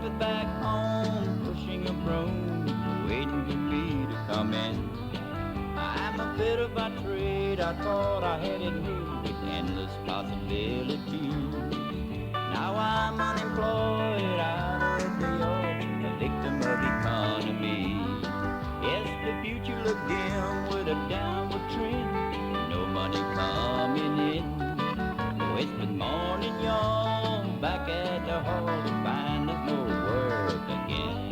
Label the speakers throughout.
Speaker 1: traffic back home, pushing a broom, waiting for me to come in. I'm a fiddler by trade, I thought I had it made with endless possibilities. Now I'm unemployed, out of the yard, a victim of economy. Yes, the future looked dim with a downward trend, no money coming in. Oh, it's been morning, y'all, back at the hall to find us no work again.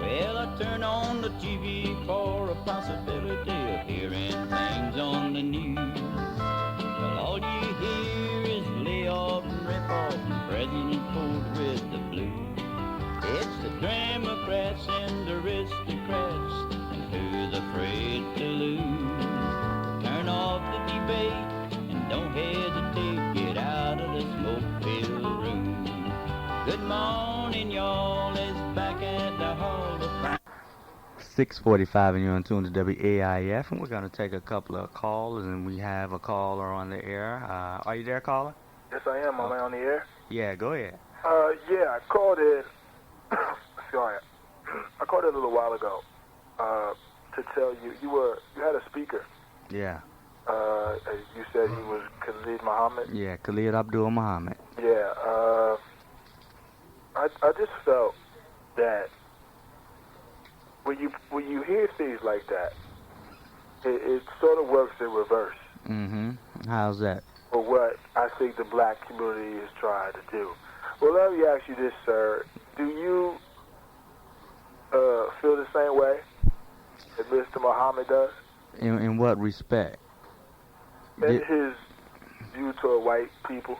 Speaker 1: Well, I turn on the TV for a possibility of hearing things on the news. Well, all you hear is layoff and rip-off and President Ford with the blues. It's the Democrats and the aristocrats and who's afraid to lose. Turn off the debate and don't hesitate, get out of the smoke-filled room. Good morning, y'all, it's back at the hall. 6:45 and you're on tune to WAIF, and we're going to take a couple of calls, and we have a caller on the air. Are you there, caller?
Speaker 2: Yes, I am. Am I on the air?
Speaker 1: Yeah, go ahead.
Speaker 2: Yeah, I called in. Sorry, I called in a little while ago to tell you you had a speaker.
Speaker 1: Yeah.
Speaker 2: You said he was Khalid Muhammad.
Speaker 1: Yeah, Khalid Abdul Muhammad.
Speaker 2: Yeah. I just felt that when you hear things like that, it sort of works in reverse.
Speaker 1: Mm-hmm. How's that?
Speaker 2: For what I think the black community is trying to do. Well, let me ask you this, sir. Do you feel the same way that Mr. Muhammad does?
Speaker 1: In what respect?
Speaker 2: In his view toward white people?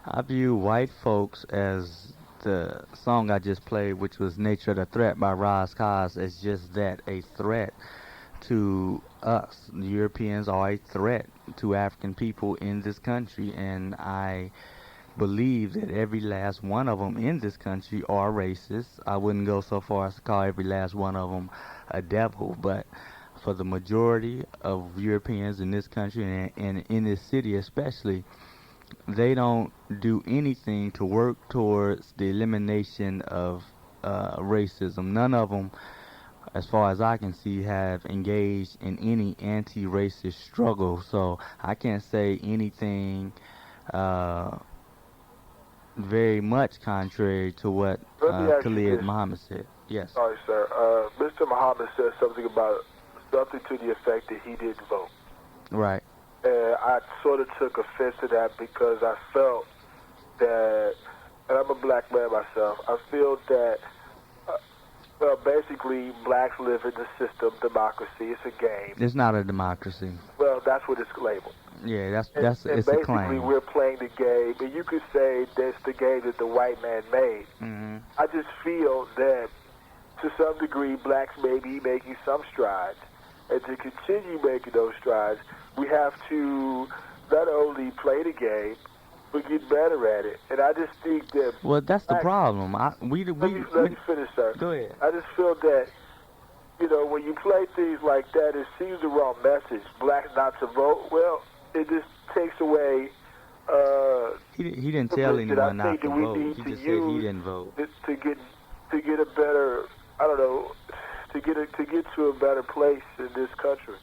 Speaker 1: I view white folks as the song I just played, which was Nature of the Threat by Ras Kass, as just that, a threat to us. The Europeans are a threat to African people in this country, and I believe that every last one of them in this country are racist. I wouldn't go so far as to call every last one of them a devil, but for the majority of Europeans in this country and in this city especially, they don't do anything to work towards the elimination of racism. None of them, as far as I can see, have engaged in any anti-racist struggle. So I can't say anything very much contrary to what Khalid Muhammad said. Yes.
Speaker 2: Sorry, sir. Mr. Muhammad said something to the effect that he didn't vote.
Speaker 1: Right.
Speaker 2: And I sort of took offense to that because I felt that, and I'm a black man myself, I feel that, basically blacks live in the system, democracy. It's a game.
Speaker 1: It's not a democracy.
Speaker 2: Well, that's what it's labeled.
Speaker 1: Yeah, it's
Speaker 2: basically
Speaker 1: a claim.
Speaker 2: We're playing the game, and you could say that's the game that the white man made.
Speaker 1: Mm-hmm.
Speaker 2: I just feel that, to some degree, blacks may be making some strides, and to continue making those strides, we have to not only play the game, but get better at it. And I just think that...
Speaker 1: Well, that's the problem. Let me
Speaker 2: finish, sir.
Speaker 1: Go ahead.
Speaker 2: I just feel that, when you play things like that, it seems the wrong message. Blacks not to vote, well, it just takes away...
Speaker 1: He didn't tell anyone not to vote. He just said he didn't vote.
Speaker 2: To get a better... I don't know... To get to a better place in this country.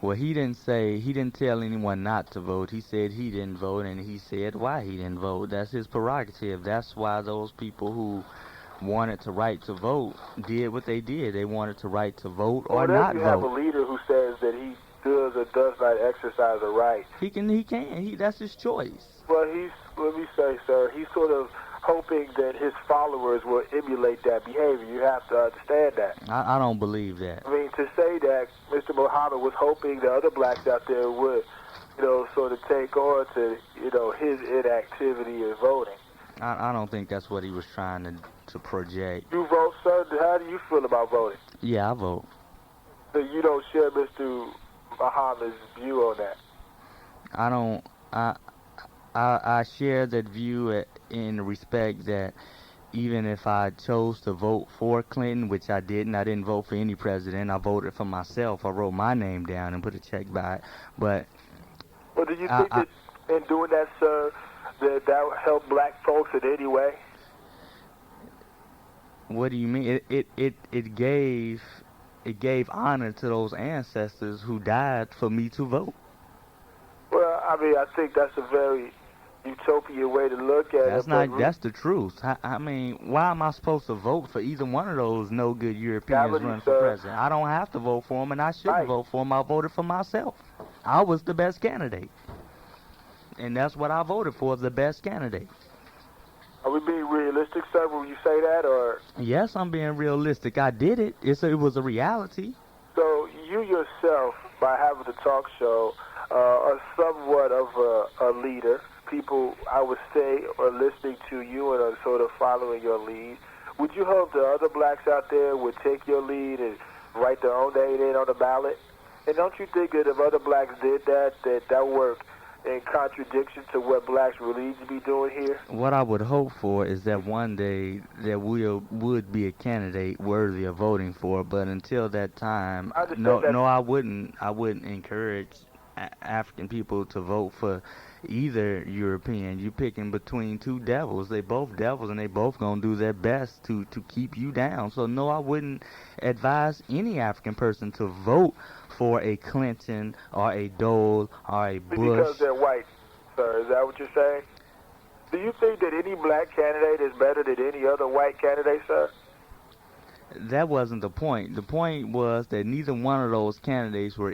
Speaker 1: Well, he didn't tell anyone not to vote. He said he didn't vote, and he said why he didn't vote. That's his prerogative. That's why those people who wanted the right to vote did what they did. They wanted the right to vote or not vote.
Speaker 2: You have a leader who says that he does or does not exercise a right.
Speaker 1: He can. That's his choice.
Speaker 2: Well, let me say, sir, he's sort of hoping that his followers will emulate that behavior. You have to understand that.
Speaker 1: I don't believe that.
Speaker 2: I mean, to say that Mr. Muhammad was hoping the other blacks out there would, sort of take on to, his inactivity in voting.
Speaker 1: I don't think that's what he was trying to project.
Speaker 2: You vote, sir? How do you feel about voting?
Speaker 1: Yeah, I vote.
Speaker 2: So you don't share Mr. Muhammad's view on that?
Speaker 1: I don't. I share that view in respect that even if I chose to vote for Clinton, which I didn't vote for any president. I voted for myself. I wrote my name down and put a check by it. But
Speaker 2: Well, do you think that in doing that, sir, that helped black folks in any way?
Speaker 1: what do you mean? It gave honor to those ancestors who died for me to vote.
Speaker 2: Well, I mean, I think that's a very utopian way to look at it.
Speaker 1: That's the truth. I mean, why am I supposed to vote for either one of those no good Europeans running for president? I don't have to vote for them, and I shouldn't vote for them. I voted for myself. I was the best candidate, and that's what I voted for, the best candidate.
Speaker 2: Are we being realistic, sir, when you say that, or?
Speaker 1: Yes, I'm being realistic. I did it. It was a reality.
Speaker 2: So you yourself, by having the talk show, are somewhat of a leader. People, I would say, are listening to you and are sort of following your lead. Would you hope that other blacks out there would take your lead and write their own name in on the ballot? And don't you think that if other blacks did that, that work in contradiction to what blacks really need to be doing here?
Speaker 1: What I would hope for is that one day there would be a candidate worthy of voting for, but until that time, I wouldn't encourage African people to vote for either European. You're picking between two devils. They both devils, and they both gonna do their best to keep you down. So no, I wouldn't advise any African person to vote for a Clinton or a Dole or a Bush.
Speaker 2: Because they're white, sir. Is that what you're saying? Do you think that any black candidate is better than any other white candidate, sir?
Speaker 1: That wasn't the point. The point was that neither one of those candidates were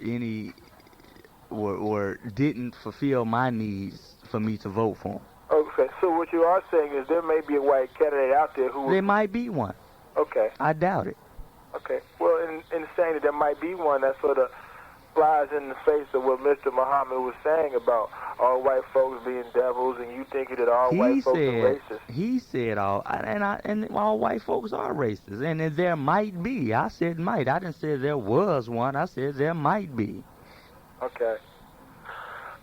Speaker 1: didn't fulfill my needs for me to vote for them.
Speaker 2: Okay, so what you are saying is there may be a white candidate out there who...
Speaker 1: There might be one.
Speaker 2: Okay.
Speaker 1: I doubt it.
Speaker 2: Okay. Well, in saying that there might be one, that sort of flies in the face of what Mr. Muhammad was saying about all white folks being devils, and you thinking that all white folks are racist.
Speaker 1: He said all white folks are racist, and there might be. I said might. I didn't say there was one. I said there might be.
Speaker 2: Okay.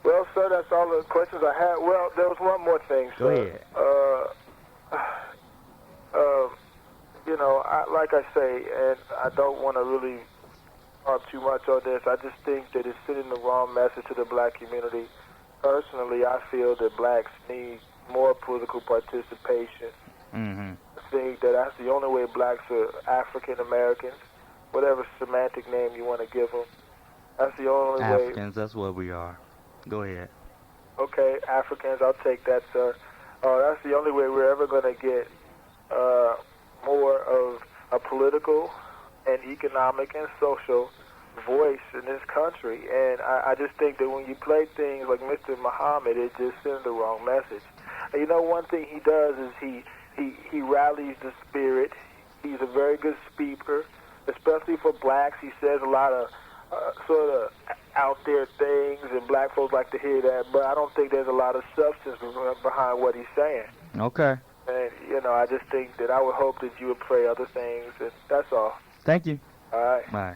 Speaker 2: Well, sir, that's all the questions I had. Well, there was one more thing, sir.
Speaker 1: Go ahead.
Speaker 2: You know, like I say, and I don't want to really talk too much on this. I just think that it's sending the wrong message to the black community. Personally, I feel that blacks need more political participation.
Speaker 1: Mm-hmm.
Speaker 2: I think that that's the only way blacks are African Americans, whatever semantic name you want to give them. That's the only way.
Speaker 1: Africans, that's what we are. Go ahead.
Speaker 2: Okay, Africans, I'll take that, sir. That's the only way we're ever going to get more of a political and economic and social voice in this country. And I just think that when you play things like Mr. Muhammad, it just sends the wrong message. And you know, one thing he does is he rallies the spirit. He's a very good speaker, especially for blacks. He says a lot of sort of out there things, and black folks like to hear that, but I don't think there's a lot of substance behind what he's saying.
Speaker 1: Okay.
Speaker 2: And, you know, I just think that I would hope that you would pray other things, and that's all.
Speaker 1: Thank you.
Speaker 2: All right.
Speaker 1: Bye.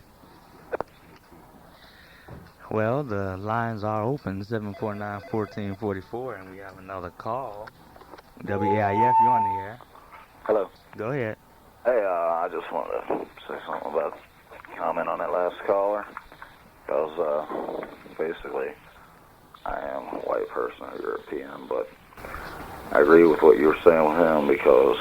Speaker 1: Well, the lines are open, 749-1444, and we have another call. WAIF, you're on the air.
Speaker 3: Hello.
Speaker 1: Go ahead.
Speaker 3: Hey, I just wanted to say something about, comment on that last caller, because basically I am a white person, a European, but I agree with what you were saying with him, because